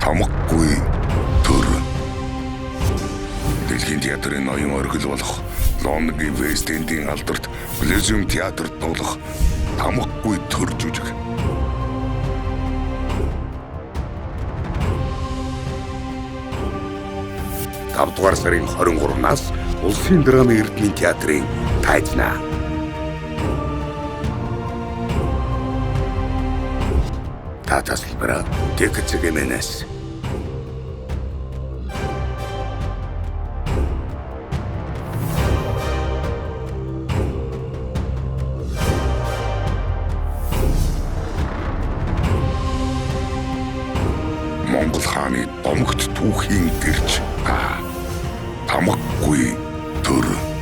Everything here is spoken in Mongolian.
Тамгагүй төр. Дэлхийн театрын ноён оргил болох Лондонгийн Вест Эндийн алдарт Колизеум театрт болох тамгагүй төр жүжиг. Тавдугаар сарын 23-наас Улсын драмын эрдмийн театрын тайзнаа. Та тасалбараа ТКЦГ-ээс. Монгол хааны домогт түүхийн гэрч тамгагүй төр.